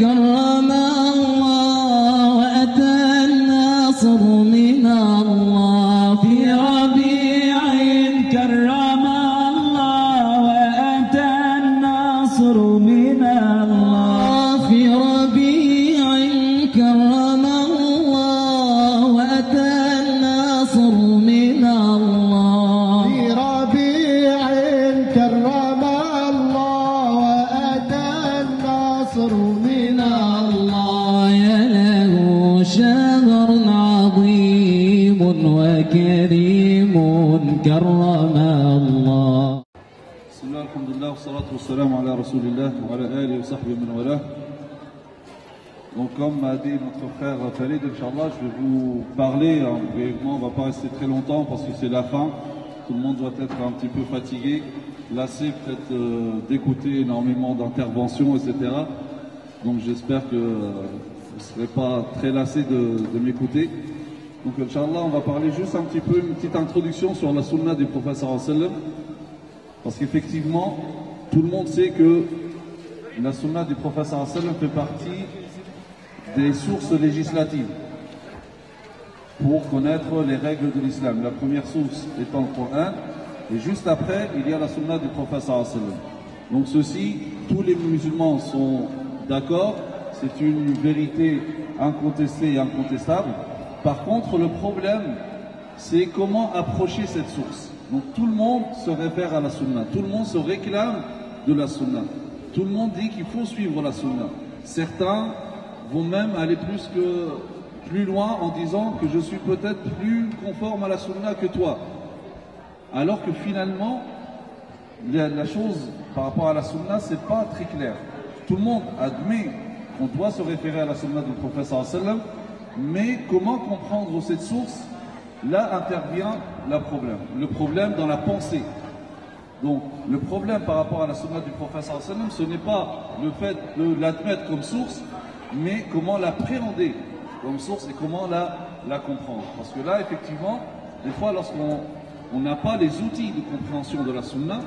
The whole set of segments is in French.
كرم الله وأتى النصر من الله في ربيع كرم الله وأتى النصر من الله في ربيع كرم الله وأتى النصر من الله في ربيع كرم الله وأتى النصر من الله يا له شهر عظيم وكريم كرم الله. بسم الله الحمد لله والصلاة والسلام على رسول الله وعلى آله وصحبه من والاه. Donc comme m'a dit notre frère Khalid, Inch'Allah, je vais vous parler brièvement, on ne va pas rester très longtemps parce que c'est la fin. Tout le monde doit être un petit peu fatigué, lassé peut-être d'écouter énormément d'interventions, etc. Donc j'espère que vous ne serez pas très lassé de m'écouter. Donc Inch'Allah, on va parler juste un petit peu, une petite introduction sur la sunna du prophète sallallahu alayhi wa sallam. Parce qu'effectivement, tout le monde sait que la sunna du prophète sallallahu alayhi wa sallam fait partie des sources législatives pour connaître les règles de l'islam. La première source étant le Coran, et juste après, il y a la sunna du prophète sallallahu alayhi wa sallam. Donc ceci, tous les musulmans sont d'accord, c'est une vérité incontestée et incontestable. Par contre, le problème, c'est comment approcher cette source. Donc tout le monde se réfère à la sunna, tout le monde se réclame de la sunna. Tout le monde dit qu'il faut suivre la sunna. Certains vont même aller plus loin en disant que je suis peut-être plus conforme à la sunna que toi. Alors que finalement, la chose par rapport à la sunna, c'est pas très clair. Tout le monde admet qu'on doit se référer à la sunna du prophète sallallahu alayhi wa sallam, mais comment comprendre cette source? Là intervient le problème dans la pensée. Donc le problème par rapport à la sunna du prophète sallallahu alayhi wa sallam, ce n'est pas le fait de l'admettre comme source, mais comment l'appréhender comme source et comment la comprendre. Parce que là, effectivement, des fois, lorsqu'on n'a pas les outils de compréhension de la sunna,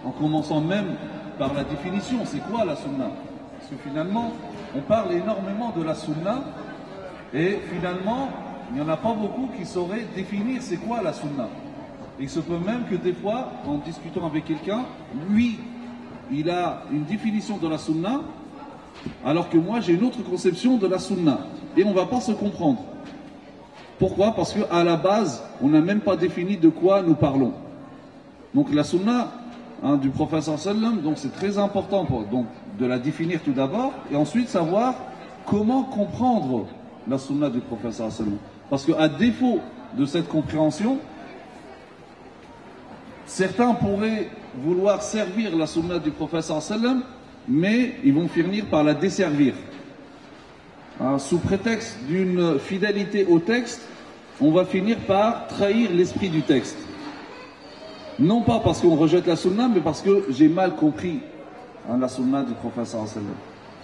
en commençant même par la définition, c'est quoi la sunna? Parce que finalement, on parle énormément de la sunna, et finalement, il n'y en a pas beaucoup qui sauraient définir c'est quoi la sunna. Il se peut même que des fois, en discutant avec quelqu'un, lui, il a une définition de la sunna, alors que moi, j'ai une autre conception de la sunna. Et on ne va pas se comprendre. Pourquoi? Parce qu'à la base, on n'a même pas défini de quoi nous parlons. Donc la sunna du prophète sallallahu alayhi wa sallam, donc c'est très important donc, de la définir tout d'abord, et ensuite savoir comment comprendre la sunna du prophète sallallahu alayhi wa sallam. Parce qu'à défaut de cette compréhension, certains pourraient vouloir servir la sunna du prophète sallallahu alayhi wa sallam, mais ils vont finir par la desservir. Sous prétexte d'une fidélité au texte, on va finir par trahir l'esprit du texte. Non pas parce qu'on rejette la sunna, mais parce que j'ai mal compris la sunna du prophète sallallahu alayhi wa sallam.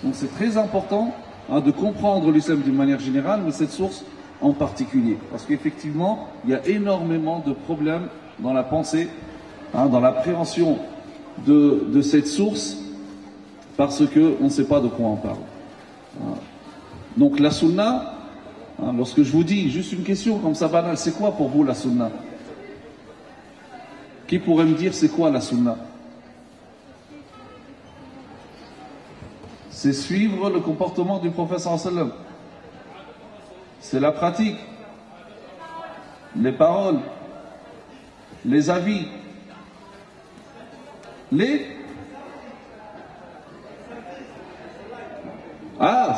Donc c'est très important de comprendre l'islam d'une manière générale, mais cette source en particulier. Parce qu'effectivement, il y a énormément de problèmes dans la pensée, dans l'appréhension de cette source, parce qu'on ne sait pas de quoi on parle. Donc la sunna, lorsque je vous dis juste une question comme ça banale, c'est quoi pour vous la sunna? Qui pourrait me dire c'est quoi la sunna? C'est suivre le comportement du prophète sallallahu alayhi wa sallam. C'est la pratique, les paroles, les avis,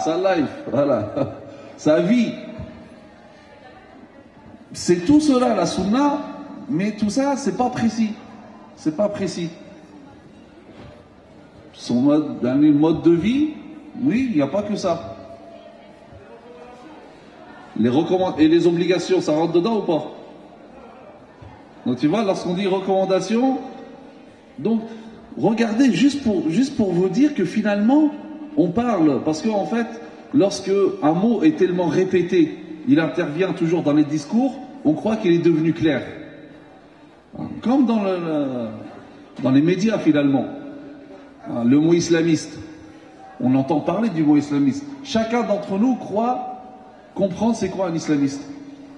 sa life, voilà, sa vie. C'est tout cela la sunna, mais tout ça c'est pas précis. C'est pas précis. Son mode de vie, oui, il n'y a pas que ça. Et les obligations, ça rentre dedans ou pas? Donc tu vois, lorsqu'on dit recommandations, donc regardez juste pour vous dire que finalement on parle, parce qu'en fait, lorsque un mot est tellement répété, il intervient toujours dans les discours, on croit qu'il est devenu clair. Comme dans les médias finalement. Le mot islamiste. On entend parler du mot islamiste. Chacun d'entre nous croit comprendre c'est quoi un islamiste.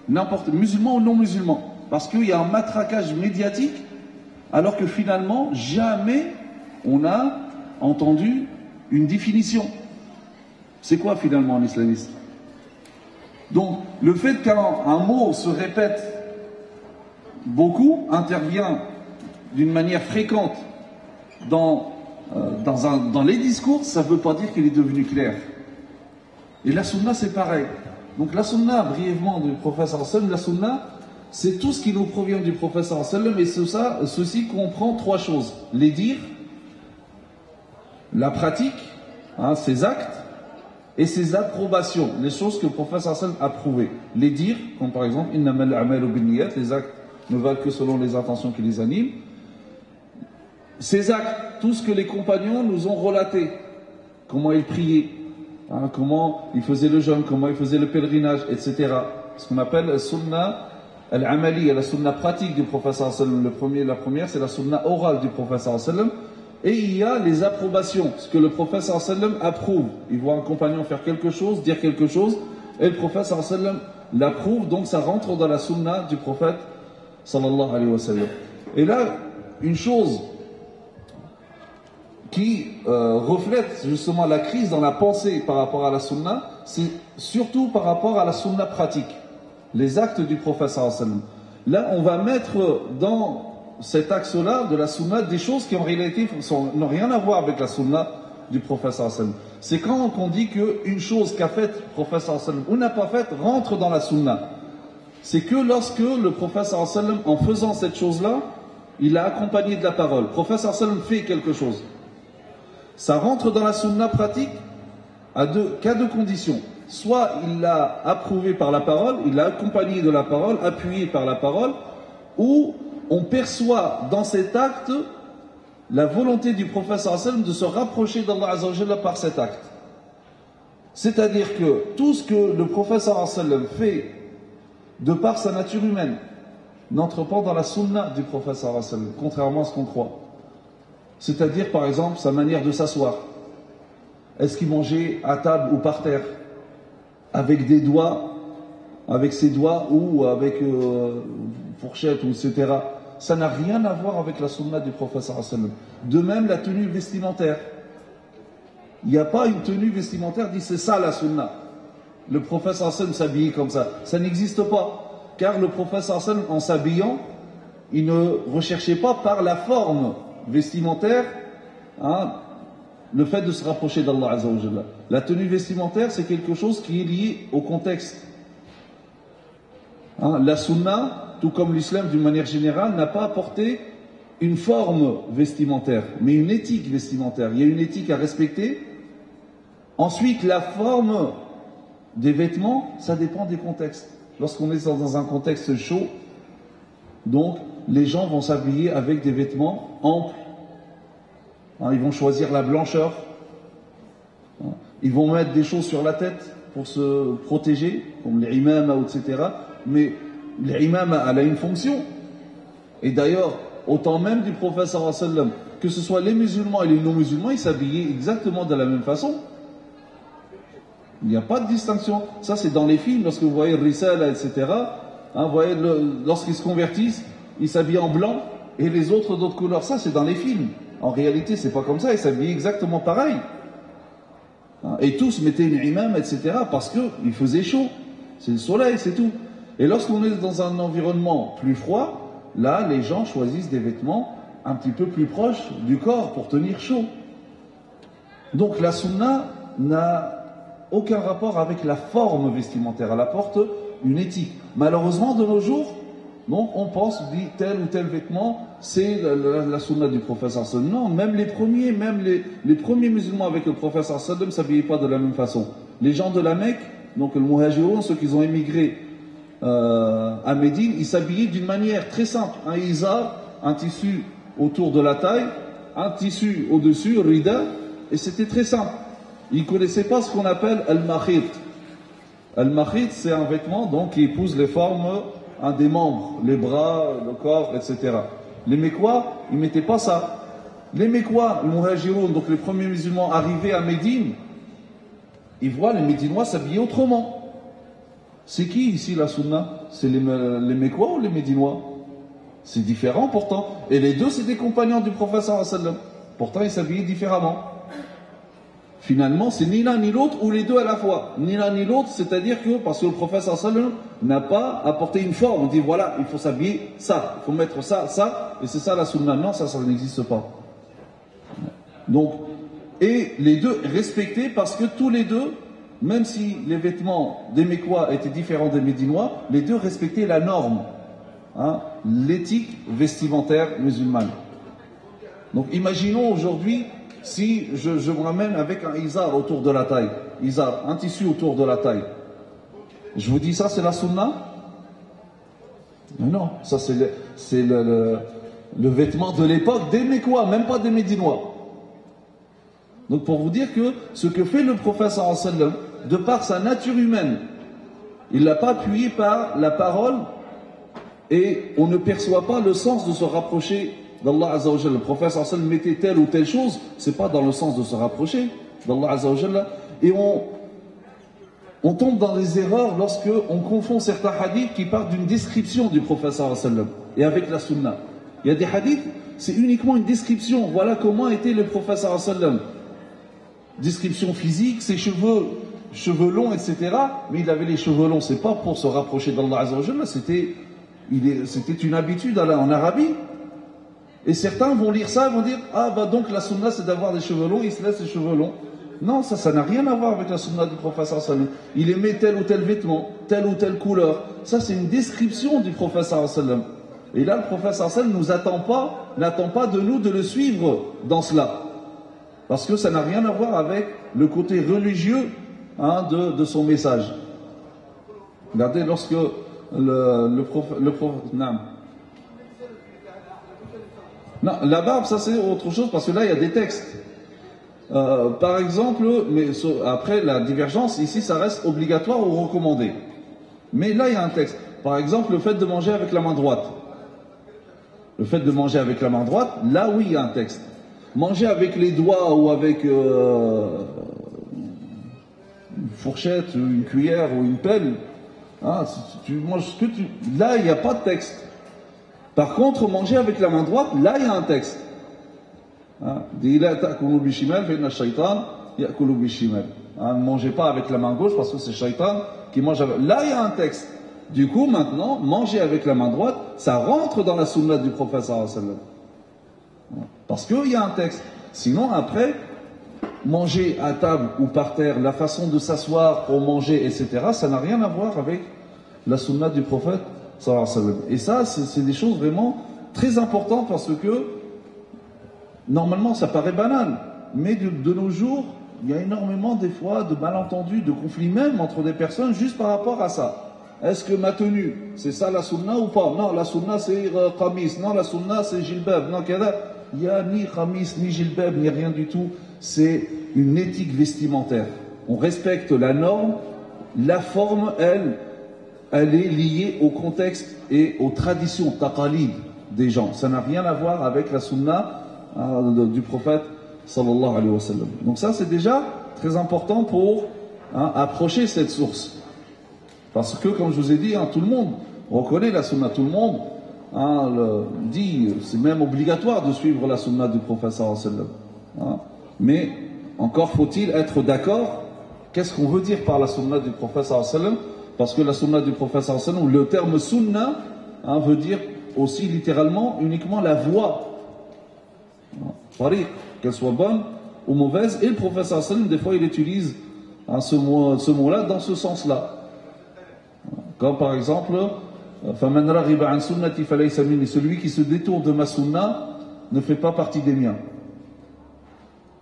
N'importe, musulman ou non musulman. Parce qu'il y a un matraquage médiatique, alors que finalement, jamais on a entendu une définition. C'est quoi finalement un islamiste? Donc, le fait qu'un mot se répète beaucoup, intervient d'une manière fréquente dans les discours, ça ne veut pas dire qu'il est devenu clair. Et la sunna, c'est pareil. Donc la sunna, brièvement, du prophète sallallahu alayhi wa sallam, la sunna, c'est tout ce qui nous provient du prophète sallallahu alayhi wa sallam, et ceci comprend trois choses. Les dires, la pratique, ses actes, et ses approbations, les choses que le prophète sallallahu alayhi wa sallam a prouvées. Les dires, comme par exemple, innamal a'malu binniyat, les actes ne valent que selon les intentions qui les animent. Ces actes, tout ce que les compagnons nous ont relaté, comment ils priaient, comment ils faisaient le jeûne, comment ils faisaient le pèlerinage, etc. Ce qu'on appelle la sunna al-amali, la sunna pratique du prophète sallallahu alayhi wa sallam. La première, c'est la sunna orale du prophète sallallahu alayhi wa sallam. Et il y a les approbations, ce que le prophète sallallahu alayhi wa sallam approuve. Il voit un compagnon faire quelque chose, dire quelque chose, et le prophète sallallahu alayhi wa sallam l'approuve, donc ça rentre dans la sunna du prophète sallallahu alayhi wa sallam. Et là, une chose qui reflète justement la crise dans la pensée par rapport à la sunna, c'est surtout par rapport à la sunna pratique, les actes du prophète sallallahu alayhi wa sallam. Là, on va mettre dans cet axe-là de la sunna des choses qui en réalité n'ont rien à voir avec la sunna du prophète sallallahu alayhi wa sallam. C'est quand on dit qu'une chose qu'a faite le prophète sallallahu alayhi wa sallam ou n'a pas faite rentre dans la sunna. C'est que lorsque le prophète sallallahu alayhi wa sallam, en faisant cette chose-là, il a accompagné de la parole. Le prophète sallallahu alayhi wa sallam fait quelque chose. Ça rentre dans la sunna pratique qu'à deux conditions. Soit il l'a approuvé par la parole, il l'a accompagné de la parole, appuyé par la parole, ou on perçoit dans cet acte la volonté du prophète sallallahu alayhi wa sallam de se rapprocher d'Allah azza wa jalla par cet acte. C'est-à-dire que tout ce que le prophète sallallahu alayhi wa sallam fait de par sa nature humaine n'entre pas dans la sunna du prophète sallallahu alayhi wa sallam, contrairement à ce qu'on croit. C'est-à-dire, par exemple, sa manière de s'asseoir. Est-ce qu'il mangeait à table ou par terre? Avec des doigts, avec ses doigts ou avec fourchette, etc. Ça n'a rien à voir avec la sunna du prophète sallallahu alayhi wa sallam. De même, la tenue vestimentaire. Il n'y a pas une tenue vestimentaire dit c'est ça la sunna. Le prophète sallallahu alayhi wa sallam s'habillait comme ça. Ça n'existe pas. Car le prophète sallallahu alayhi wa sallam, en s'habillant, il ne recherchait pas par la forme vestimentaire, le fait de se rapprocher d'Allah azza wa jalla. La tenue vestimentaire, c'est quelque chose qui est lié au contexte. La sunna, tout comme l'islam d'une manière générale, n'a pas apporté une forme vestimentaire, mais une éthique vestimentaire. Il y a une éthique à respecter. Ensuite, la forme des vêtements, ça dépend des contextes. Lorsqu'on est dans un contexte chaud, donc les gens vont s'habiller avec des vêtements amples. Ils vont choisir la blancheur. Ils vont mettre des choses sur la tête pour se protéger, comme les imams, etc. Mais l'imam a une fonction. Et d'ailleurs, au temps même du prophète sallallahu alayhi wa sallam, que ce soit les musulmans et les non-musulmans, ils s'habillaient exactement de la même façon. Il n'y a pas de distinction. Ça, c'est dans les films, lorsque vous voyez Risala, etc. Vous voyez, lorsqu'ils se convertissent, ils s'habillent en blanc et les autres d'autres couleurs. Ça, c'est dans les films. En réalité, c'est pas comme ça. Ils s'habillaient exactement pareil. Et tous mettaient une imam, etc. parce qu'il faisait chaud. C'est le soleil, c'est tout. Et lorsqu'on est dans un environnement plus froid, là, les gens choisissent des vêtements un petit peu plus proches du corps pour tenir chaud. Donc la sunna n'a aucun rapport avec la forme vestimentaire. Elle apporte une éthique. Malheureusement, de nos jours, donc on pense dit tel ou tel vêtement, c'est la sunna du prophète sallallahu alayhi wa sallam. Non, même les premiers musulmans avec le prophète sallallahu alayhi wa sallam ne s'habillaient pas de la même façon. Les gens de la Mecque, donc le muhajiroun, ceux qui ont émigré à Médine, ils s'habillaient d'une manière très simple. Un izar, un tissu autour de la taille, un tissu au-dessus, rida, et c'était très simple. Ils ne connaissaient pas ce qu'on appelle al-makhit. Al-makhit, c'est un vêtement donc, qui épouse les formes des membres, les bras, le corps, etc. Les Mécois, ils ne mettaient pas ça. Les Mécois, les muhajiroun, donc les premiers musulmans arrivés à Médine, ils voient les Médinois s'habiller autrement. C'est qui ici la sunna? C'est les Mécois ou les Médinois? C'est différent pourtant. Et les deux, c'est des compagnons du prophète sallallahu alayhi wa sallam. Pourtant, ils s'habillaient différemment. Finalement, c'est ni l'un ni l'autre ou les deux à la fois. Ni l'un ni l'autre, c'est-à-dire que, parce que le prophète sallallahu alayhi wa sallam n'a pas apporté une forme. On dit voilà, il faut s'habiller ça, il faut mettre ça, ça, et c'est ça la sunna. Non, ça n'existe pas. Donc, et les deux respectés parce que tous les deux, même si les vêtements des Mécois étaient différents des Médinois, les deux respectaient la norme, hein, l'éthique vestimentaire musulmane. Donc imaginons aujourd'hui si je me ramène avec un izar autour de la taille, izar, un tissu autour de la taille. Je vous dis ça, c'est la sunna? Non, ça c'est le vêtement de l'époque des Mécois, même pas des Médinois. Donc pour vous dire que ce que fait le prophète sallallahu alayhi wa sallam, de par sa nature humaine, il ne l'a pas appuyé par la parole et on ne perçoit pas le sens de se rapprocher d'Allah Azza wa Jalla. Le prophète sallallahu alayhi wa sallam mettait telle ou telle chose, c'est pas dans le sens de se rapprocher d'Allah Azza wa Jalla. Et on tombe dans des erreurs lorsque on confond certains hadiths qui partent d'une description du prophète sallallahu alayhi wa sallam et avec la sunna. Il y a des hadiths, c'est uniquement une description. Voilà comment était le prophète sallallahu alayhi wa sallam. Description physique, ses cheveux longs, etc. Mais il avait les cheveux longs, c'est pas pour se rapprocher d'Allah Azza wa Jalla, c'était une habitude en Arabie. Et certains vont lire ça et vont dire ah bah donc la sunna c'est d'avoir des cheveux longs, il se laisse les cheveux longs. Non, ça n'a rien à voir avec la sunna du prophète sallallahu alayhi wa sallam. Il aimait tel ou tel vêtement, telle ou telle couleur. Ça c'est une description du prophète sallallahu alayhi wa sallam. Et là le prophète sallallahu alayhi wa sallam n'attend pas de nous de le suivre dans cela. Parce que ça n'a rien à voir avec le côté religieux, hein, de son message. Regardez, lorsque le prophète... Non, la barbe, ça c'est autre chose, parce que là, il y a des textes. Par exemple, mais après la divergence, ici, ça reste obligatoire ou recommandé. Mais là, il y a un texte. Par exemple, le fait de manger avec la main droite. Le fait de manger avec la main droite, là, oui, il y a un texte. Manger avec les doigts ou avec une fourchette, une cuillère ou une pelle, hein, si tu manges ce que tu... Là, il n'y a pas de texte. Par contre, manger avec la main droite, là, il y a un texte. Hein, ne mangez pas avec la main gauche parce que c'est shaitan qui mange avec... Là, il y a un texte. Du coup, maintenant, manger avec la main droite, ça rentre dans la sunna du prophète sallallahu alayhi wa sallam. Parce qu'il y a un texte. Sinon, après, manger à table ou par terre, la façon de s'asseoir pour manger, etc., ça n'a rien à voir avec la sunna du prophète sallallahu alayhi wa sallam. Et ça, c'est des choses vraiment très importantes parce que, normalement, ça paraît banal. Mais de nos jours, il y a énormément, des fois, de malentendus, de conflits même entre des personnes juste par rapport à ça. Est-ce que ma tenue, c'est ça la sunna ou pas? Non, la sunna c'est qamis, non, la sunna c'est jilbab, non, kada. Il n'y a ni qamis, ni jilbab, ni rien du tout. C'est une éthique vestimentaire. On respecte la norme, la forme, elle est liée au contexte et aux traditions, taqalid des gens. Ça n'a rien à voir avec la sunna du prophète sallallahu alayhi wa sallam. Donc ça c'est déjà très important pour approcher cette source. Parce que, comme je vous ai dit, tout le monde reconnaît la sunna, tout le monde dit, c'est même obligatoire de suivre la sunna du prophète sallallahu alayhi wa sallam. Mais encore faut-il être d'accord, qu'est-ce qu'on veut dire par la sunna du prophète sallallahu alayhi wa sallam? Parce que la sunna du prophète sallallahu alayhi wa sallam, le terme sunna veut dire aussi littéralement uniquement la voie. Qu'elle soit bonne ou mauvaise, et le prophète sallallahu alayhi wa sallam, des fois il utilise ce mot-là dans ce sens-là. Comme par exemple, celui qui se détourne de ma sunna ne fait pas partie des miens.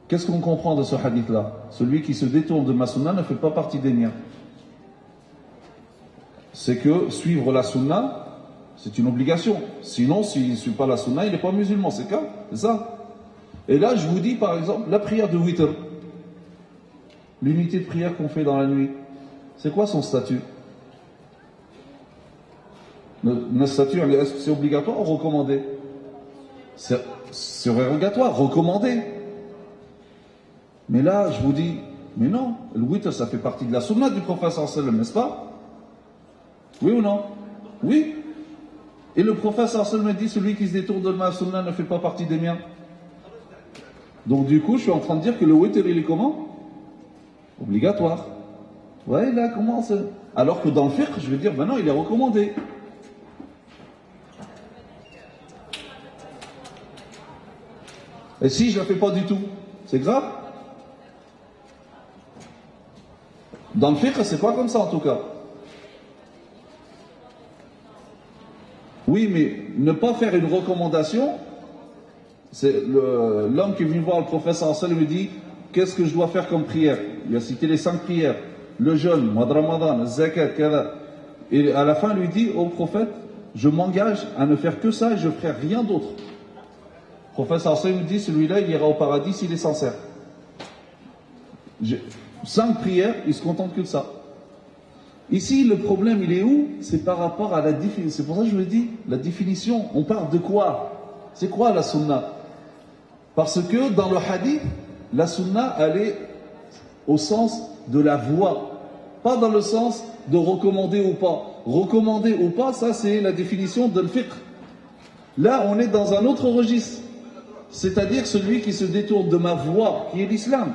Qu'est-ce qu'on comprend de ce hadith-là? Celui qui se détourne de ma sunna ne fait pas partie des miens. C'est que suivre la sunna, c'est une obligation. Sinon, s'il ne suit pas la sunna, il n'est pas musulman. C'est ça. Et là, je vous dis par exemple, la prière de witr, l'unité de prière qu'on fait dans la nuit, c'est quoi son statut? Notre statut, est-ce que c'est obligatoire ou recommandé? C'est rogatoire, recommandé. Mais là, je vous dis, Mais non, le witr, ça fait partie de la sunna du prophète sallallahu alayhi wa sallam, n'est-ce pas? Oui ou non? Oui. Et le prophète sallallahu alayhi wa sallam dit, celui qui se détourne de ma sunna ne fait pas partie des miens. Donc du coup, je suis en train de dire que le witr, il est comment? Obligatoire. Ouais, là, comment ça? Alors que dans le fiqh, je vais dire, ben non, il est recommandé. Et si je ne la fais pas du tout, c'est grave? Dans le fiqh, c'est pas comme ça en tout cas. Oui, mais ne pas faire une recommandation, c'est l'homme qui est venu voir le prophète sallallahu alayhi wa sallam lui dit, qu'est-ce que je dois faire comme prière? Il a cité les 5 prières, le jeûne, mois de Ramadan, le zakat, kada. Et à la fin, il lui dit au prophète, je m'engage à ne faire que ça et je ne ferai rien d'autre. Le prophète sallallahu alayhi wa sallam dit, celui-là, il ira au paradis s'il est sincère. 5 prières, il se contente que de ça. Ici, le problème, il est où? C'est par rapport à la définition. C'est pour ça que je vous dis, la définition, on parle de quoi? C'est quoi la sunna? Parce que dans le hadith, la sunna, elle est au sens de la voie, pas dans le sens de recommander ou pas. Recommander ou pas, ça c'est la définition de l'fiqh. Là, on est dans un autre registre, c'est-à-dire celui qui se détourne de ma voie, qui est l'islam.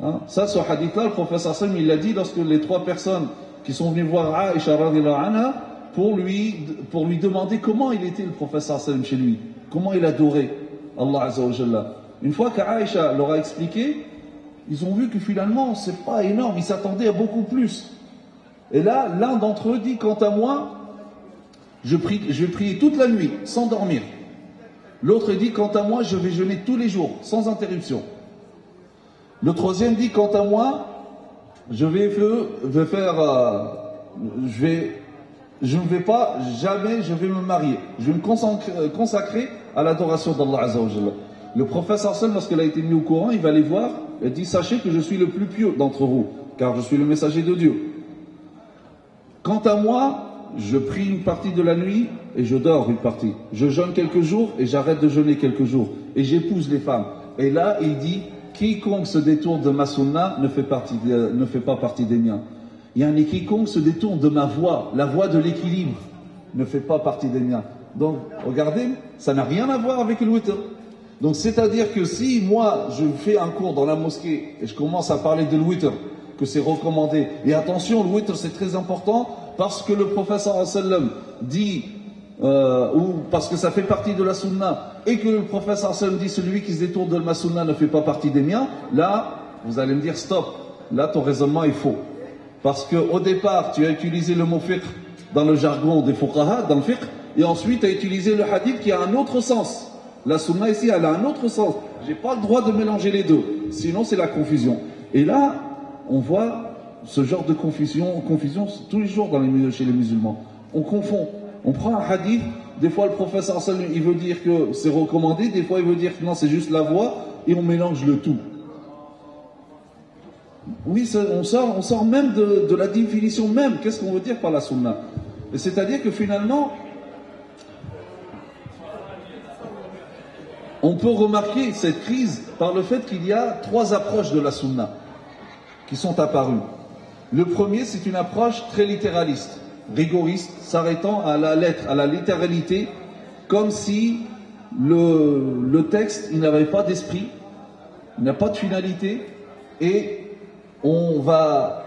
Hein? Ça, ce hadith-là, le professeur Sallam, il l'a dit lorsque les 3 personnes qui sont venues voir Aïcha radhiyallahu anha pour lui demander comment il était le professeur Sallam chez lui, comment il adorait Allah Azza wa Jalla. Une fois qu'Aïcha leur a expliqué, ils ont vu que finalement, c'est pas énorme, ils s'attendaient à beaucoup plus. Et là, l'un d'entre eux dit, quant à moi, je vais prier toute la nuit, sans dormir. L'autre dit, quant à moi, je vais jeûner tous les jours, sans interruption. Le troisième dit, quant à moi, je ne vais pas, jamais je vais me marier. Je vais me consacrer à l'adoration d'Allah Azza wa Jalla. Le prophète sallam, lorsqu'il a été mis au courant, il va aller voir, il dit, sachez que je suis le plus pieux d'entre vous, car je suis le messager de Dieu. Quant à moi, je prie une partie de la nuit et je dors une partie. Je jeûne quelques jours et j'arrête de jeûner quelques jours. Et j'épouse les femmes. Et là, il dit, quiconque se détourne de ma sunna ne fait pas partie des miens. Il y a un quiconque se détourne de ma voie, la voie de l'équilibre, ne fait pas partie des miens. Donc, regardez, ça n'a rien à voir avec le witr. Donc, c'est-à-dire que si moi, je fais un cours dans la mosquée et je commence à parler de witr, que c'est recommandé, et attention, le witr c'est très important parce que le prophète sallallahu alayhi wa sallam dit, ou parce que ça fait partie de la sunna, et que le prophète sallallahu alayhi wa sallam dit, celui qui se détourne de ma sunna ne fait pas partie des miens, là, vous allez me dire, stop, là ton raisonnement est faux. Parce qu'au départ, tu as utilisé le mot fiqh dans le jargon des fuqaha, dans le fiqh, et ensuite tu as utilisé le hadith qui a un autre sens. La sunna ici, elle a un autre sens. J'ai pas le droit de mélanger les deux, sinon c'est la confusion. Et là, on voit ce genre de confusion tous les jours chez les musulmans. On confond. On prend un hadith, des fois le prophète il veut dire que c'est recommandé, des fois il veut dire que non, c'est juste la voie, et on mélange le tout. Oui, on sort même de la définition même. Qu'est-ce qu'on veut dire par la sunna? Et c'est-à-dire que finalement, on peut remarquer cette crise par le fait qu'il y a 3 approches de la sunna qui sont apparues. Le premier, c'est une approche très littéraliste, rigoriste, s'arrêtant à la lettre, à la littéralité, comme si le texte, il n'avait pas d'esprit, il n'a pas de finalité, et on va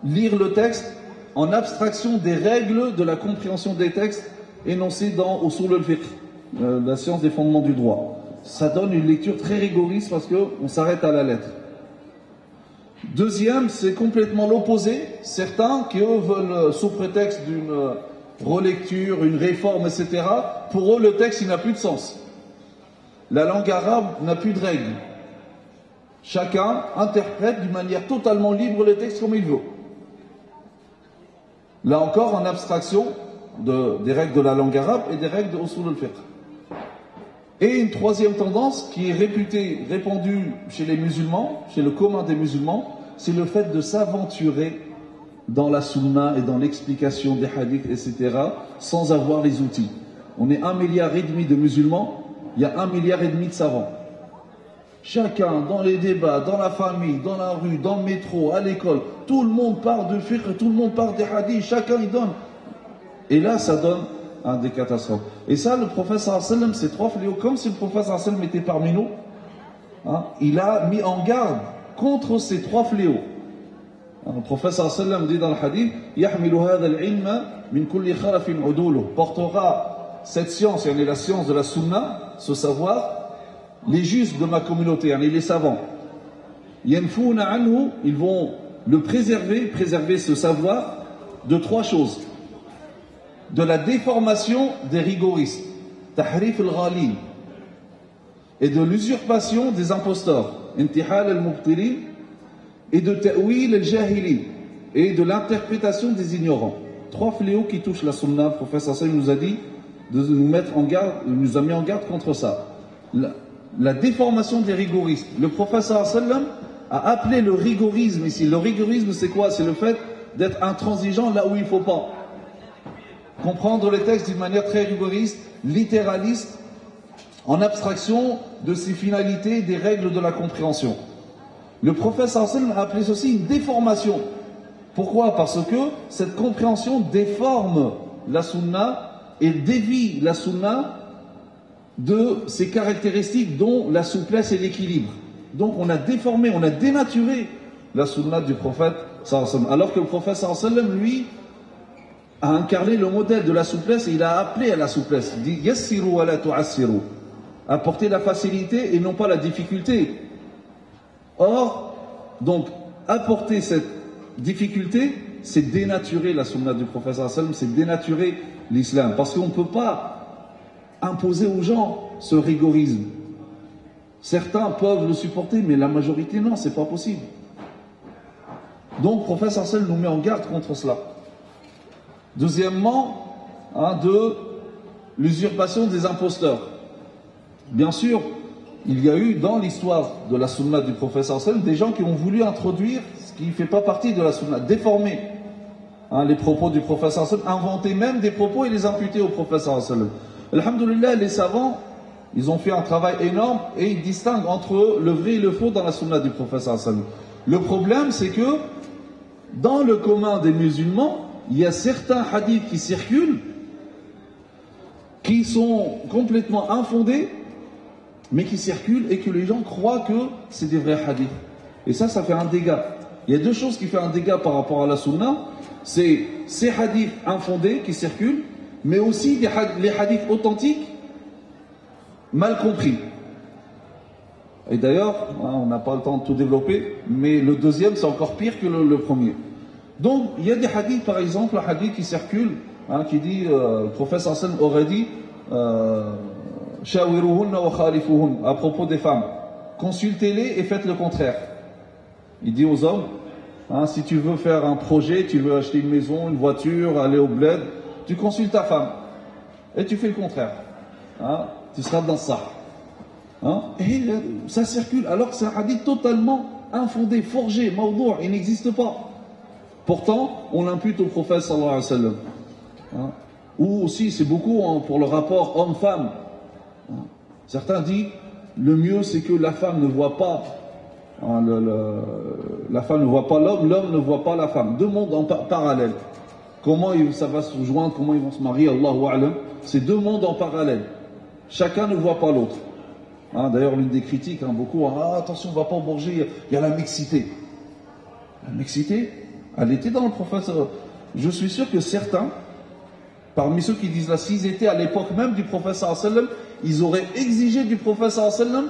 lire le texte en abstraction des règles de la compréhension des textes énoncés dans Usul al-Fiqh, la science des fondements du droit. Ça donne une lecture très rigoriste parce qu'on s'arrête à la lettre. Deuxième, c'est complètement l'opposé. Certains qui eux veulent, sous prétexte d'une relecture, une réforme, etc., pour eux le texte il n'a plus de sens. La langue arabe n'a plus de règles. Chacun interprète d'une manière totalement libre le texte comme il veut. Là encore, en abstraction des règles de la langue arabe et des règles de Usul al-Fiqh. Et une troisième tendance qui est répandue chez les musulmans, chez le commun des musulmans, c'est le fait de s'aventurer dans la sunna et dans l'explication des hadiths, etc., sans avoir les outils. On est 1,5 milliard de musulmans, il y a 1,5 milliard de savants. Chacun, dans les débats, dans la famille, dans la rue, dans le métro, à l'école, tout le monde parle de fiqh, tout le monde parle des hadiths, chacun y donne. Et là, ça donne des catastrophes. Et ça, le prophète sallallahu alayhi wa sallam, ces trois fléaux, comme si le prophète sallallahu alayhi wa sallam était parmi nous, il a mis en garde contre ces trois fléaux. Le prophète sallallahu alayhi wa sallam dit dans le hadith, يحمل هذا العلم من كل خلف عدوله, portera cette science, la science de la sunna, ce savoir, les justes de ma communauté, les savants. Yanfouna anhu, ils vont le préserver ce savoir de trois choses. De la déformation des rigoristes, tahrif al-ghalin, et de l'usurpation des imposteurs, intihal al-mubtilin, et de ta'wil al-jahili, et de l'interprétation des ignorants. Trois fléaux qui touchent la sunna. Le prophète sallallahu nous a dit de nous mettre en garde, nous a mis en garde contre ça. La déformation des rigoristes. Le prophète sallallahu a appelé le rigorisme ici. Le rigorisme, c'est quoi? C'est le fait d'être intransigeant là où il ne faut pas. Comprendre les textes d'une manière très rigoriste, littéraliste, en abstraction de ses finalités, des règles de la compréhension. Le prophète sallallahu a appelé ceci une déformation. Pourquoi? Parce que cette compréhension déforme la sunna et dévie la sunna de ses caractéristiques, dont la souplesse et l'équilibre. Donc on a déformé, on a dénaturé la sunna du prophète sallallahu alayhi wa sallam. Alors que le prophète sallallahu alayhi wa sallam, lui, a incarné le modèle de la souplesse et il a appelé à la souplesse. Il dit yassiru wa la tu'assiru, apporter la facilité et non pas la difficulté. Or, donc, apporter cette difficulté, c'est dénaturer la sunna du prophète sallallahu alayhi wa sallam, c'est dénaturer l'islam. Parce qu'on ne peut pas imposer aux gens ce rigorisme. Certains peuvent le supporter, mais la majorité non, c'est pas possible. Donc, le prophète sallallahu alayhi wa sallam nous met en garde contre cela. Deuxièmement, de l'usurpation des imposteurs. Bien sûr, il y a eu dans l'histoire de la sunna du prophète sallallahu alayhi wa sallam des gens qui ont voulu introduire ce qui ne fait pas partie de la sunna, déformer les propos du prophète sallallahu alayhi wa sallam, inventer même des propos et les imputer au prophète sallallahu alayhi wa sallam. Alhamdulillah, les savants, ils ont fait un travail énorme et ils distinguent entre le vrai et le faux dans la sunna du prophète sallallahu alayhi wa sallam. Le problème, c'est que dans le commun des musulmans, il y a certains hadiths qui circulent, qui sont complètement infondés, mais qui circulent et que les gens croient que c'est des vrais hadiths. Et ça fait un dégât. Il y a deux choses qui font un dégât par rapport à la sunna. C'est ces hadiths infondés qui circulent, mais aussi les hadiths authentiques mal compris. Et d'ailleurs, on n'a pas le temps de tout développer, mais le deuxième, c'est encore pire que le premier. Donc, il y a des hadiths, par exemple, un hadith qui circule, qui dit, le prophète sallallahu alayhi wa sallam aurait dit, shawiruhunna wa khalifuhun, à propos des femmes, consultez-les et faites le contraire. Il dit aux hommes, si tu veux faire un projet, tu veux acheter une maison, une voiture, aller au bled, tu consultes ta femme et tu fais le contraire. Tu seras dans ça. Et ça circule, alors que c'est un hadith totalement infondé, forgé, mawdou', il n'existe pas. Pourtant, on l'impute au prophète sallallahu alayhi wa sallam. Ou aussi, c'est beaucoup pour le rapport homme-femme. Certains disent, le mieux c'est que la femme ne voit pas, la femme ne voit pas l'homme, l'homme ne voit pas la femme. Deux mondes en parallèle. Comment ça va se joindre, comment ils vont se marier, Allahu a'lam. C'est deux mondes en parallèle. Chacun ne voit pas l'autre. D'ailleurs, l'une des critiques, beaucoup, attention, on ne va pas au Bourget, il y a la mixité. La mixité, elle était dans le prophète. Je suis sûr que certains, parmi ceux qui disent là, s'ils étaient à l'époque même du prophète sallallahu alayhi wa sallam, ils auraient exigé du prophète sallallahu alayhi wa sallam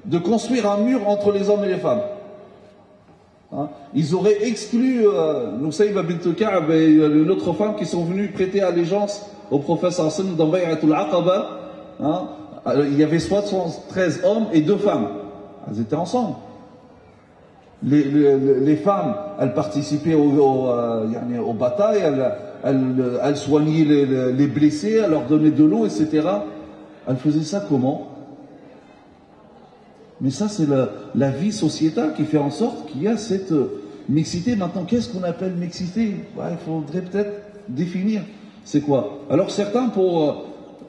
de construire un mur entre les hommes et les femmes. Ils auraient exclu Nusayba bint Ka'b et une autre femme qui sont venues prêter allégeance au prophète sallallahu alayhi wa sallam dans Bay'atul Aqaba. Il y avait 73 hommes et 2 femmes. Elles étaient ensemble. Les femmes, elles participaient aux batailles, elles soignaient les blessés, elles leur donnaient de l'eau, etc. Elles faisaient ça comment? Mais ça, c'est la vie sociétale qui fait en sorte qu'il y a cette mixité. Maintenant, qu'est-ce qu'on appelle mixité? Il faudrait peut-être définir. C'est quoi? Alors certains, pour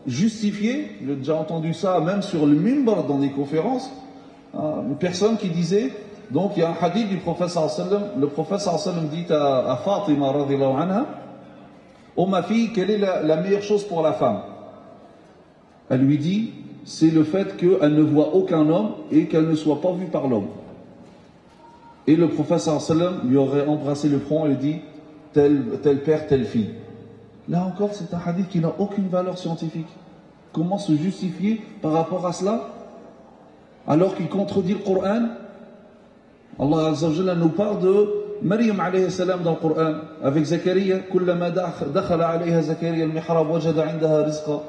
justifier, j'ai déjà entendu ça même sur le minbar dans des conférences, Une personne qui disait, donc il y a un hadith du prophète sallallahu alayhi wa sallam, le prophète sallallahu alayhi wa sallam dit à Fatima radhiyallahu anha, oh ma fille, quelle est la meilleure chose pour la femme? Elle lui dit, c'est le fait qu'elle ne voit aucun homme et qu'elle ne soit pas vue par l'homme. Et le prophète sallallahu alayhi wa sallam lui aurait embrassé le front et lui dit, tel père, telle fille. Là encore, c'est un hadith qui n'a aucune valeur scientifique. Comment se justifier par rapport à cela alors qu'il contredit le Coran? Allah Azza wa Jalla nous parle de Maryam alayhi salam dans le Coran avec Zakaria. كلما دخل عليها زكريا المحراب وجد عندها رزقا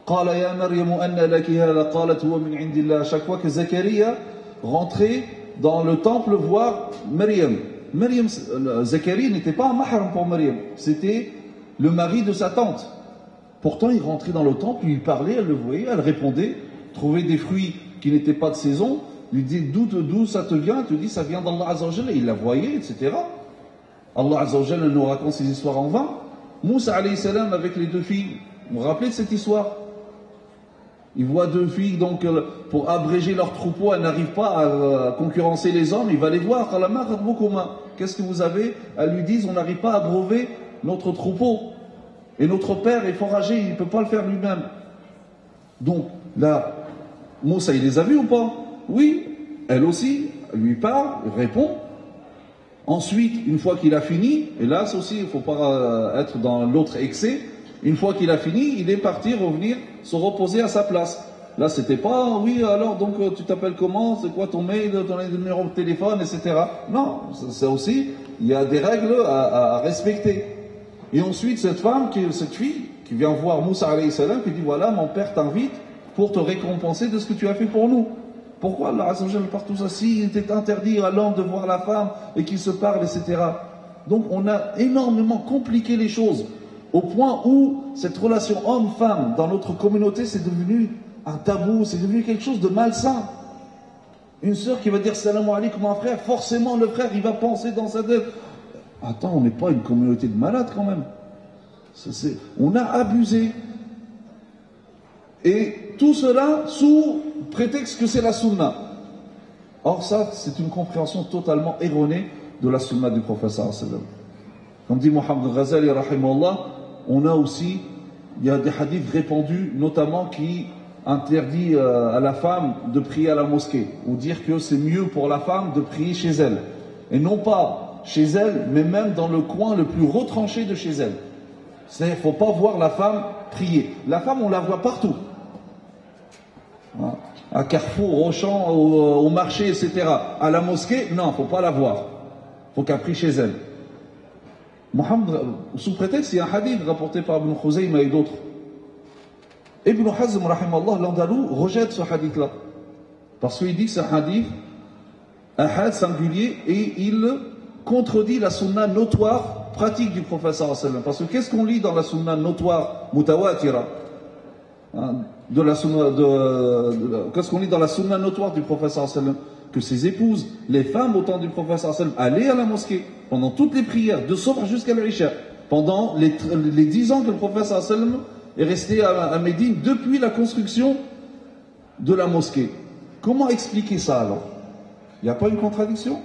قال يا مريم أن لك هذا قالت هو من عند الله. Chaque fois que Zakaria rentrait dans le temple voir Maryam, Zakaria n'était pas un mahram pour Maryam, c'était le mari de sa tante. Pourtant, il rentrait dans le temple, il parlait, elle le voyait, elle répondait, trouvait des fruits qui n'étaient pas de saison, lui dit d'où ça te vient, elle te dit ça vient d'Allah Azza wa Jalla, il la voyait, etc. Allah Azza wa Jalla nous raconte ces histoires en vain. Moussa alayhi salam avec les deux filles, vous vous rappelez de cette histoire? Il voit deux filles, donc pour abréger leur troupeau, elles n'arrivent pas à concurrencer les hommes, il va les voir, qu'est-ce que vous avez? Elles lui disent, on n'arrive pas à abreuver notre troupeau. Et notre père est fort âgé, il ne peut pas le faire lui-même. Donc là, Moussa, il les a vus ou pas? Oui, elle aussi, elle lui parle, il répond. Ensuite, une fois qu'il a fini, et là, aussi, il ne faut pas être dans l'autre excès, une fois qu'il a fini, il est parti revenir se reposer à sa place. Là, c'était pas, oui, alors, donc, tu t'appelles comment? C'est quoi ton mail, ton numéro de téléphone, etc. Non, c'est aussi, il y a des règles à respecter. Et ensuite, cette fille, qui vient voir Moussa alayhi salam, qui dit, voilà, mon père t'invite pour te récompenser de ce que tu as fait pour nous. Pourquoi Allah Azza wa Jalla partout ça? Si il était interdit à l'homme de voir la femme et qu'ils se parlent, etc. Donc, on a énormément compliqué les choses, au point où cette relation homme-femme dans notre communauté, c'est devenu un tabou, c'est devenu quelque chose de malsain. Une sœur qui va dire salam alaykoum à un frère, forcément le frère, il va penser dans sa tête. Attends, on n'est pas une communauté de malades quand même. On a abusé. Et tout cela sous prétexte que c'est la sunna. Or ça, c'est une compréhension totalement erronée de la sunna du prophète sallallahu alayhi wa sallam. Comme dit Mohammed Ghazali rahimahullah, on a aussi, il y a des hadiths répandus, notamment qui interdit à la femme de prier à la mosquée, ou dire que c'est mieux pour la femme de prier chez elle. Et non pas chez elle, mais même dans le coin le plus retranché de chez elle. C'est-à-dire qu'il ne faut pas voir la femme prier. La femme, on la voit partout. À Carrefour, au champ, au marché, etc. À la mosquée, non, il ne faut pas la voir. Il faut qu'elle prie chez elle. Mohammed, sous prétexte, il y a un hadith rapporté par Ibn Khuzayma et d'autres. Ibn Hazm, rahimallah, l'Andalou, rejette ce hadith-là. Parce qu'il dit que c'est un hadith, un hadith singulier, et il contredit la sunna notoire, pratique du prophète sallallahu alayhi wa sallam. Parce que qu'est-ce qu'on lit dans la sunna notoire, mutawatira, qu'est-ce qu'on lit dans la sunna notoire du prophète sallallahu alayhi wa sallam? Que ses épouses, les femmes au temps du prophète sallallahu alayhi wa sallam, allaient à la mosquée pendant toutes les prières, de Sobh jusqu'à l'Isha, pendant les 10 ans que le prophète sallallahu alayhi wa sallam est resté à Médine depuis la construction de la mosquée. Comment expliquer ça alors? Il n'y a pas une contradiction?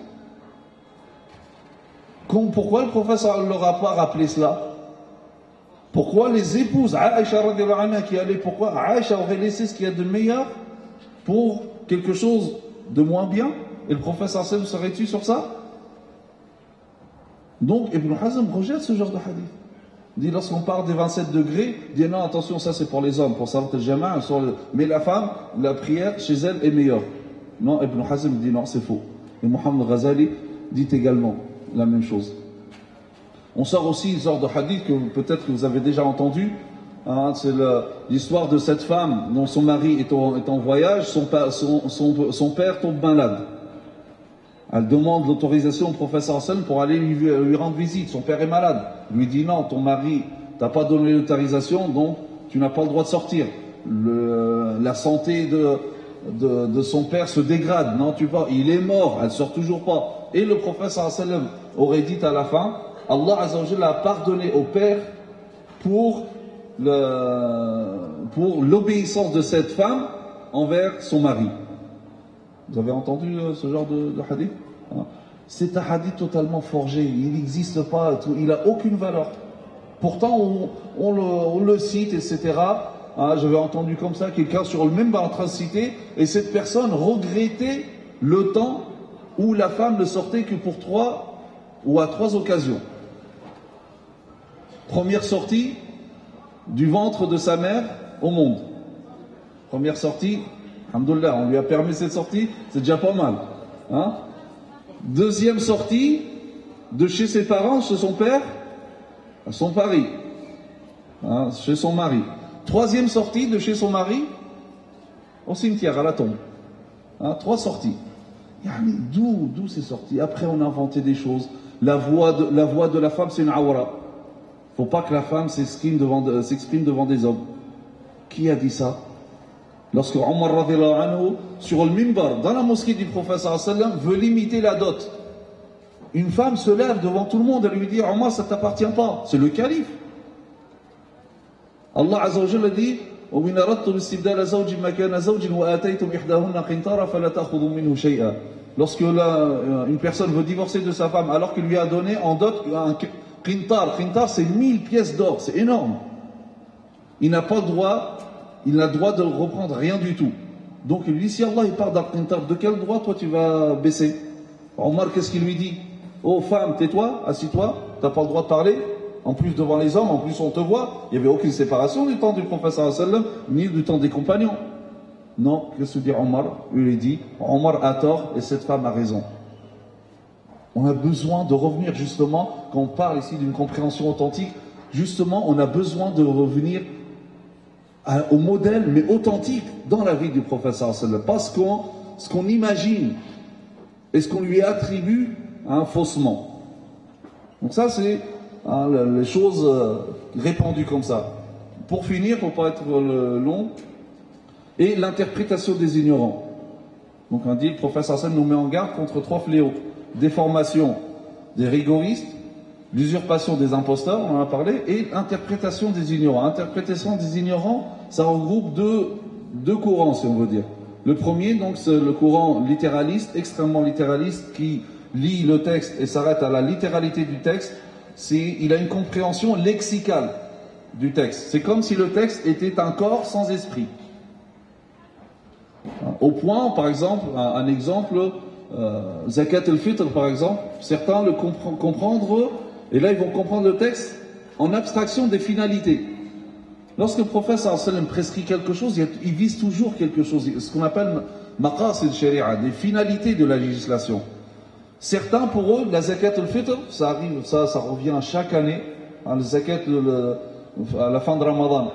Pourquoi le prophète ne leur a pas rappelé cela? Pourquoi les épouses, Aïcha radhiyallahu anha qui allait, pourquoi Aïcha aurait laissé ce qu'il y a de meilleur pour quelque chose de moins bien? Et le prophète sallallahu alayhi wa sallam serait-il sur ça? Donc Ibn Hazm rejette ce genre de hadith. Il dit lorsqu'on parle des 27 degrés, il dit non, attention, ça c'est pour les hommes, pour salat al-jama'a, mais la femme, la prière chez elle est meilleure. Non, Ibn Hazm dit non, c'est faux. Et Mohammed Ghazali dit également la même chose. On sort aussi une sorte de hadith que peut-être que vous avez déjà entendu. Hein, c'est l'histoire de cette femme dont son mari est en voyage, son père tombe malade. Elle demande l'autorisation au professeur Hassan pour aller lui rendre visite. Son père est malade. Il lui dit non, ton mari t'a pas donné l'autorisation, donc tu n'as pas le droit de sortir. La santé de son père se dégrade. Non, il est mort, elle sort toujours pas. Et le professeur Hassan aurait dit à la fin, Allah Azza wa Jalla a pardonné au père pour l'obéissance de cette femme envers son mari. Vous avez entendu ce genre de hadith? Hein? C'est un hadith totalement forgé, il n'existe pas, il n'a aucune valeur. Pourtant, on le cite, etc. Hein, j'avais entendu comme ça quelqu'un sur le même en train de citer, et cette personne regrettait le temps où la femme ne sortait que pour 3 ou à 3 occasions. Première sortie du ventre de sa mère au monde. Première sortie, alhamdoulilah, on lui a permis cette sortie, c'est déjà pas mal. Hein? Deuxième sortie, de chez ses parents, chez son père, à son mari. Hein, chez son mari. Troisième sortie, de chez son mari, au cimetière, à la tombe. Hein, 3 sorties. D'où c'est sorti? Après, on a inventé des choses. La voix de la femme, c'est une awra. Faut pas que la femme s'exprime devant des hommes. Qui a dit ça? Lorsque Omar radhiyallahu anhu, sur le minbar, dans la mosquée du prophète sallallahu alayhi wa sallam, veut limiter la dot. Une femme se lève devant tout le monde et lui dit Omar, ça t'appartient pas. C'est le calife. Allah azza wa jalla dit وَإِنْ أَرَدْتُمْ اسْتِبْدَالَ زَوْجٍ مَكَانَ زَوْجٍ وَآتَيْتُمْ إِحْدَاهُنَّ قِنْطَارًا فَلَا تَأْخُذُوا مِنْهُ شَيْئًا. Lorsque une personne veut divorcer de sa femme alors qu'il lui a donné en dot un qintar. Qintar, c'est 1000 pièces d'or, c'est énorme. Il n'a pas le droit, il n'a le droit de reprendre rien du tout. Donc il lui dit, si Allah il part d'un qintar, de quel droit toi tu vas baisser? Omar, qu'est-ce qu'il lui dit? Oh femme, tais-toi, assis-toi, tu n'as pas le droit de parler. En plus devant les hommes, en plus on te voit. Il n'y avait aucune séparation du temps du prophète sallallahu alayhi wa sallam, ni du temps des compagnons. Non, qu'est-ce que dit Omar? Il lui dit, Omar a tort et cette femme a raison. On a besoin de revenir justement, quand on parle ici d'une compréhension authentique, justement on a besoin de revenir au modèle, mais authentique, dans la vie du prophète sallallahu alayhi wa sallam. Parce que ce qu'on imagine et ce qu'on lui attribue faussement. Donc ça c'est les choses répandues comme ça. Pour finir, pour ne pas être long, et l'interprétation des ignorants. Donc on dit, le prophète sallallahu alayhi wa sallam nous met en garde contre 3 fléaux. Déformation des rigoristes, l'usurpation des imposteurs, on en a parlé, et l'interprétation des ignorants. Interprétation des ignorants, ça regroupe deux courants, si on veut dire. Le premier, donc, c'est le courant littéraliste, extrêmement littéraliste, qui lit le texte et s'arrête à la littéralité du texte. Il a une compréhension lexicale du texte. C'est comme si le texte était un corps sans esprit. Au point, par exemple, un exemple, Zakat al-Fitr, par exemple, certains le comprendre, et là ils vont comprendre le texte en abstraction des finalités. Lorsque le prophète sallallahu alayhi wa sallam prescrit quelque chose, il vise toujours quelque chose, ce qu'on appelle maqasid sharia, des finalités de la législation. Certains, pour eux, la Zakat al-Fitr, ça arrive, ça revient chaque année, la Zakat à la fin de Ramadan.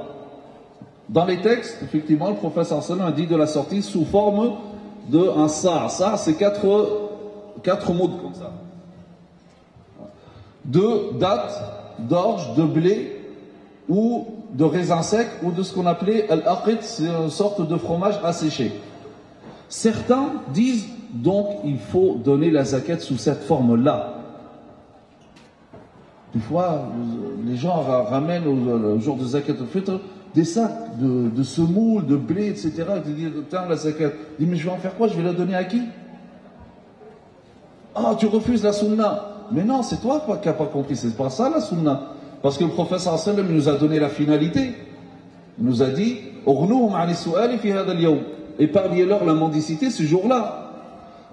Dans les textes, effectivement, le prophète sallallahu alayhi wa sallam a dit de la sortie sous forme d'un sa'. Ça, c'est 4 mots comme ça. De dattes, d'orge, de blé, ou de raisin sec, ou de ce qu'on appelait al-aqid, c'est une sorte de fromage asséché. Certains disent donc il faut donner la zakat sous cette forme-là. Des fois, les gens ramènent au jour de zakat al-fitr des sacs de semoule, de blé, etc. Ils disent, tiens, la zakat. Ils disent, mais je vais en faire quoi? Je vais la donner à qui? Ah, tu refuses la sunna. Mais non, c'est toi qui n'as pas compris. C'est pas ça la sunna. Parce que le prophète sallallahu alayhi wa sallam nous a donné la finalité. Il nous a dit, épargnez-leur la mendicité ce jour-là.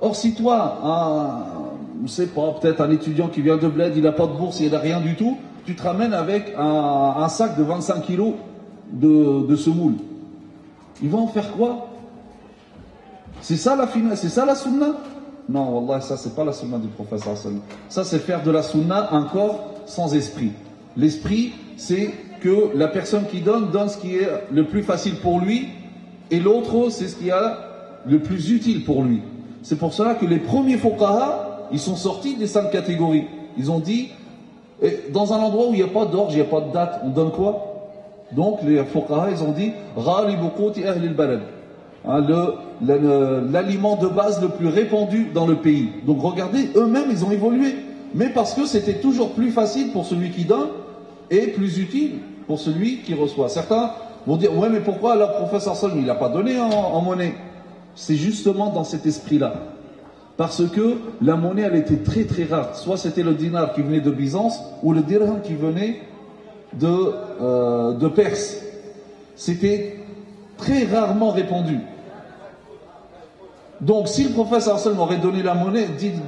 Or, si toi, je ne sais pas, peut-être un étudiant qui vient de Bled, il n'a pas de bourse, il n'a rien du tout, tu te ramènes avec un sac de 25 kilos de semoule. Ils vont en faire quoi? C'est ça la sunna? Non, wallah, ça c'est pas la sunna du prophète sallallahu alayhi wa sallam. Ça c'est faire de la sunna un corps sans esprit. L'esprit, c'est que la personne qui donne ce qui est le plus facile pour lui, et l'autre, c'est ce qui est le plus utile pour lui. C'est pour cela que les premiers fuqaha, ils sont sortis des 5 catégories. Ils ont dit, dans un endroit où il n'y a pas d'orge, il n'y a pas de date, on donne quoi? Donc les fuqaha, ils ont dit Ghalibu quti ahli al-balad, l'aliment de base le plus répandu dans le pays. Donc regardez, eux-mêmes ils ont évolué, mais parce que c'était toujours plus facile pour celui qui donne et plus utile pour celui qui reçoit. Certains vont dire ouais, mais pourquoi alors le prophète sallallahu alayhi wa sallam il n'a pas donné en monnaie? c'est justement dans cet esprit-là. Parce que la monnaie, elle était très très rare. Soit c'était le dinar qui venait de Byzance, ou le dirham qui venait de Perse. C'était très rarement répandu. Donc si le prophète sallallahu alayhi wa sallam aurait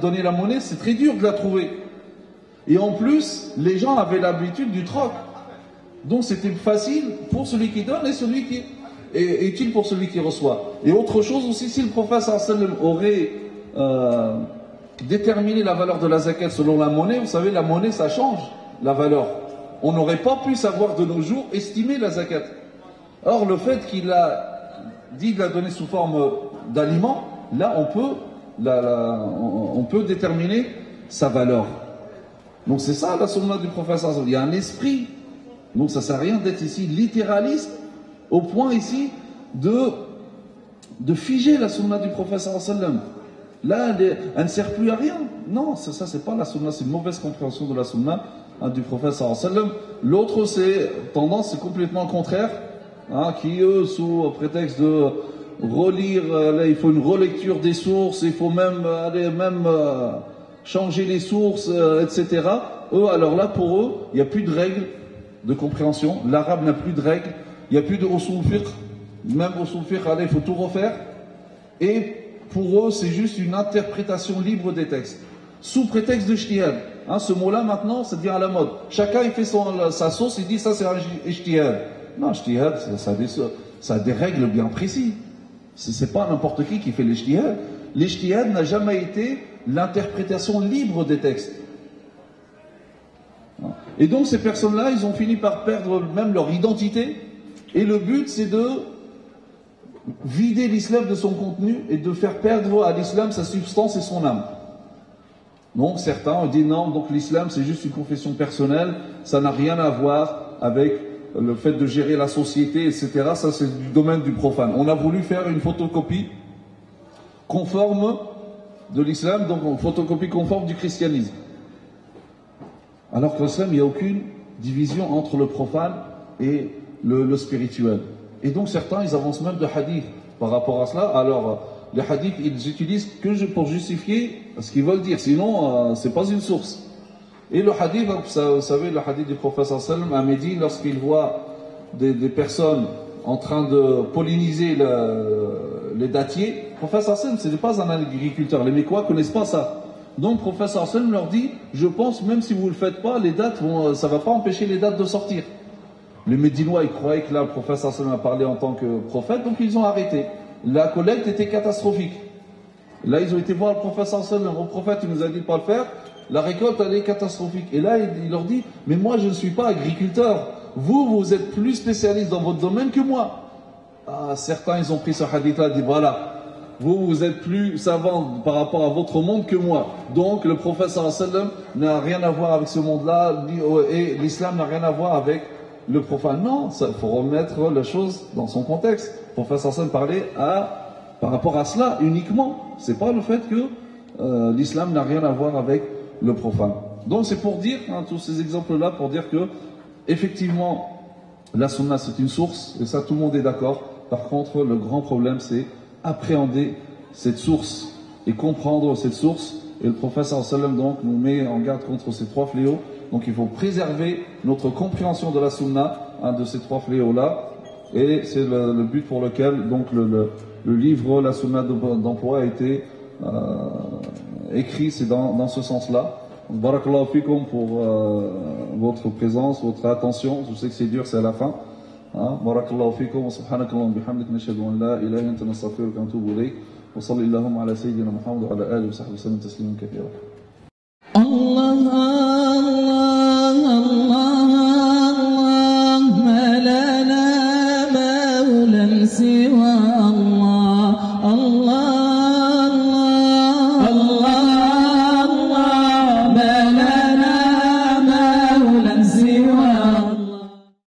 donné la monnaie, c'est très dur de la trouver. Et en plus, les gens avaient l'habitude du troc. Donc c'était facile pour celui qui donne et celui qui est utile pour celui qui reçoit. Et autre chose aussi, si le prophète sallallahu alayhi wa sallam aurait déterminé la valeur de la zakat selon la monnaie, vous savez, la monnaie ça change la valeur. On n'aurait pas pu savoir de nos jours estimer la zakat. Or le fait qu'il a dit de la donner sous forme d'aliment, là on peut déterminer sa valeur. Donc c'est ça la sunna du prophète sallallahu alayhi wa sallam. Il y a un esprit. Donc ça ne sert à rien d'être ici littéraliste au point ici de figer la sunna du prophète sallallahu alayhi wa sallam. Là, elle ne sert plus à rien. Non, ça c'est pas la sunna, c'est une mauvaise compréhension de la sunna du prophète sallallahu alayhi wa sallam. L'autre tendance, c'est complètement contraire, qui eux, sous prétexte de relire, il faut une relecture des sources, il faut même changer les sources, etc. Eux, alors là, pour eux, il n'y a plus de règles de compréhension. L'arabe n'a plus de règles, il n'y a plus de usul fiqh. Même usul fiqh, il faut tout refaire. Et pour eux, c'est juste une interprétation libre des textes, sous prétexte de ijtihad. Ce mot-là, maintenant, ça devient à la mode. Chacun, il fait sa sauce, il dit ça, c'est un ijtihad. Non, ijtihad, ça a des règles bien précises. C'est pas n'importe qui fait l'ijtihad. L'ijtihad n'a jamais été l'interprétation libre des textes. Et donc, ces personnes-là, ils ont fini par perdre même leur identité. Et le but, c'est de vider l'islam de son contenu et de faire perdre à l'islam sa substance et son âme. Donc certains ont dit non, donc l'islam c'est juste une confession personnelle, ça n'a rien à voir avec le fait de gérer la société, etc. Ça c'est du domaine du profane. On a voulu faire une photocopie conforme de l'islam, donc une photocopie conforme du christianisme. Alors que l'islam, il n'y a aucune division entre le profane et le spirituel. Et donc certains, ils avancent même de hadith par rapport à cela. Alors, les hadiths, ils utilisent que pour justifier ce qu'ils veulent dire. Sinon, c'est pas une source. Et le hadith, vous savez, le hadith du prophète sallallahu alayhi wa sallam, à Médine, lorsqu'il voit des personnes en train de polliniser les dattiers, le prophète sallallahu alayhi wa sallam, ce n'est pas un agriculteur. Les Mécois ne connaissent pas ça. Donc, le prophète sallallahu alayhi wa sallam leur dit, je pense, même si vous ne le faites pas, les dattes ça ne va pas empêcher les dattes de sortir. Les Médinois, ils croyaient que là, le prophète sallallahu alayhi wa sallam a parlé en tant que prophète, donc ils ont arrêté. La collecte était catastrophique. Là, ils ont été voir le prophète sallallahu alayhi wa sallam. Le prophète, il nous a dit de ne pas le faire. La récolte, elle est catastrophique. Et là, il leur dit, mais moi, je ne suis pas agriculteur. Vous êtes plus spécialiste dans votre domaine que moi. Certains, ils ont pris ce hadith-là, dit, voilà, vous êtes plus savant par rapport à votre monde que moi. Donc, le prophète sallallahu alayhi wa sallam n'a rien à voir avec ce monde-là, et l'islam n'a rien à voir avec le profane. Non, il faut remettre la chose dans son contexte. Le prophète sallallahu alayhi wa sallam parlait par rapport à cela uniquement. C'est pas le fait que l'islam n'a rien à voir avec le profane. Donc c'est pour dire, tous ces exemples-là, pour dire que effectivement, la sunna c'est une source, et ça tout le monde est d'accord. Par contre, le grand problème c'est appréhender cette source et comprendre cette source. Et le prophète sallallahu alayhi wa sallam donc nous met en garde contre ces trois fléaux. Donc il faut préserver notre compréhension de la sunna, de ces trois fléaux-là. Et c'est le but pour lequel donc le livre La Sunna d'emploi a été écrit, c'est dans ce sens-là. Barakallahu fikum pour votre présence, votre attention. Je sais que c'est dur, c'est à la fin. Barakallahu fikum wa subhanakallahu bihamdik nashhadu an la ilaha illa anta nastaghfiruka wa natubu ilayk wa sallallahu ala sayyidina Muhammad wa ala alihi wa sahbihi sallam tasliman kathira. Allah